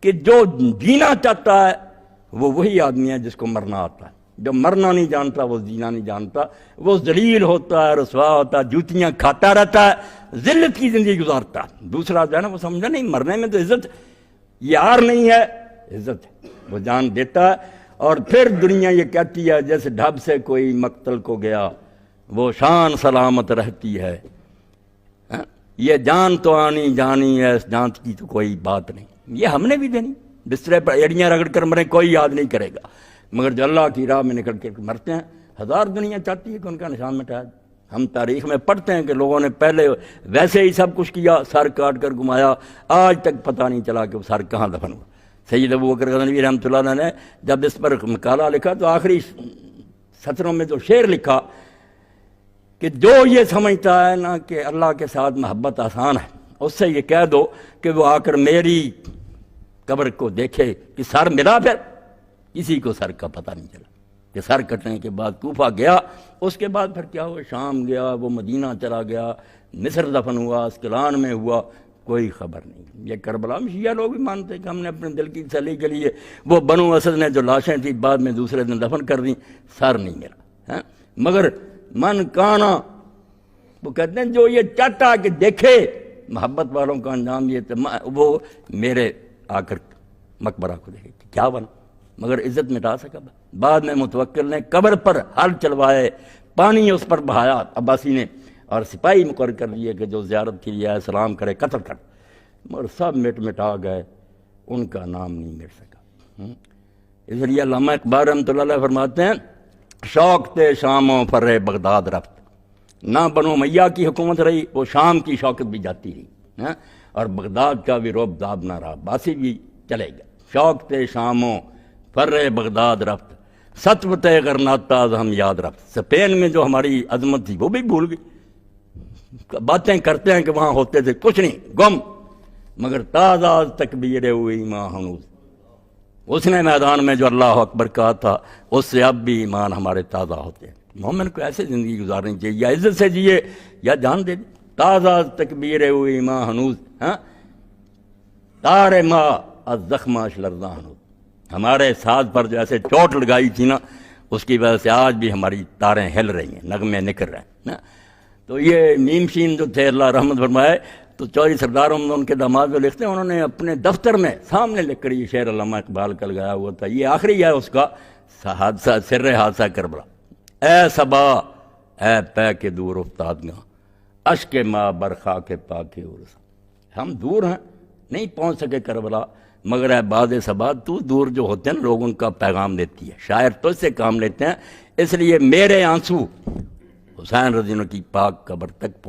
کہ جو جینا چاہتا ہے وہ وہی آدمی ہے جس کو مرنا آتا ہے، جو مرنا نہیں جانتا وہ جینا نہیں جانتا، وہ ذلیل ہوتا ہے، رسوا ہوتا ہے، جوتیاں کھاتا رہتا ہے، ذلت کی زندگی گزارتا ہے۔ دوسرا جو ہے نا وہ سمجھا نہیں مرنے میں تو عزت یار نہیں ہے، عزت ہے، وہ جان دیتا ہے۔ اور پھر دنیا یہ کہتی ہے جیسے ڈھب سے کوئی مقتل کو گیا وہ شان سلامت رہتی ہے، یہ جان تو آنی جانی ہے، اس جان کی تو کوئی بات نہیں۔ یہ ہم نے بھی دینی، بسترے پر ایڑیاں رگڑ کر مرے کوئی یاد نہیں کرے گا، مگر جو اللہ کی راہ میں نکل کے مرتے ہیں، ہزار دنیا چاہتی ہے کہ ان کا نشان مٹایا۔ ہم تاریخ میں پڑھتے ہیں کہ لوگوں نے پہلے ویسے ہی سب کچھ کیا، سر کاٹ کر گھمایا، آج تک پتہ نہیں چلا کہ وہ سر کہاں دفن ہوا۔ سید ابو بکر غزنوی رحمۃ اللہ علیہ نے جب اس پر مقالہ لکھا تو آخری سطروں میں جو شعر لکھا کہ جو یہ سمجھتا ہے نا کہ اللہ کے ساتھ محبت آسان ہے، اس سے یہ کہہ دو کہ وہ آ کر میری قبر کو دیکھے کہ سر ملا، پھر کسی کو سر کا پتہ نہیں چلا کہ سر کٹنے کے بعد کوفہ گیا، اس کے بعد پھر کیا ہوا، شام گیا، وہ مدینہ چلا گیا، مصر دفن ہوا، اسکلان میں ہوا، کوئی خبر نہیں۔ یہ کربلا میں شیعہ لوگ بھی مانتے ہیں کہ ہم نے اپنے دل کی تسلی کے لیے وہ بنو اسد نے جو لاشیں تھیں بعد میں دوسرے دن دفن کر دیں، سر نہیں ملا۔ مگر من کانا، وہ کہتے ہیں جو یہ چاہتا کہ دیکھے محبت والوں کا انجام یہ وہ میرے آ کر مقبرہ کو دیکھے کیا بنا، مگر عزت مٹا سکا۔ بعد میں متوکل نے قبر پر ہل چلوائے، پانی اس پر بہایا عباسی نے، اور سپاہی مقرر کر دیے کہ جو زیارت کے لیے آئے سلام کرے، قتل کر، مگر سب مٹا گئے، ان کا نام نہیں مٹ سکا۔ اس لیے علامہ اقبال رحمۃ اللہ علیہ فرماتے ہیں شوق تے شاموں پر بغداد رفت، نہ بنو امیہ کی حکومت رہی، وہ شام کی شوکت بھی جاتی رہی، اور بغداد کا بھی رعب داب نہ رہا، باسی بھی چلے گئے۔ شوق تے شاموں پر بغداد رفت، ستوت غرناطہ ہم یاد رفت، اسپین میں جو ہماری عظمت تھی وہ بھی بھول گئی، باتیں کرتے ہیں کہ وہاں ہوتے تھے، کچھ نہیں، گم، مگر تازہ تکبیر ہوئی ماں ہنوز، اس نے میدان میں جو اللہ اکبر کہا تھا اس سے اب بھی ایمان ہمارے تازہ ہوتے ہیں۔ مومن کو ایسے زندگی گزارنی چاہیے، یا عزت سے جیے یا جان دے دے۔ تازہ تکبیر ہوئی ماں ہنوز، تار ماں از زخماش لرزاں ہنوز، ہمارے ساز پر جو ایسے چوٹ لگائی تھی نا، اس کی وجہ سے آج بھی ہماری تاریں ہل رہی ہیں، نغمے نکل رہے ہیں۔ تو یہ میم شین جو تھے اللہ رحمت فرمائے، تو چودھری سردار احمد ان کے داماد جو لکھتے ہیں، انہوں نے اپنے دفتر میں سامنے لکھ کر یہ شعر علامہ اقبال کا لگایا ہوا تھا، یہ آخری ہے اس کا حادثہ، سر حادثہ کربلا۔ اے صبا اے پے کے دور افتادگاں، اشک ماں برخا کے پاک عرس، ہم دور ہیں، نہیں پہنچ سکے کربلا، مگر اے باد صبا تو دور جو ہوتے ہیں لوگ ان کا پیغام دیتی ہے، شاعر تو اس سے کام لیتے ہیں، اس لیے میرے آنسو حسین رضی اللہ کی پاک قبر تک پہنچ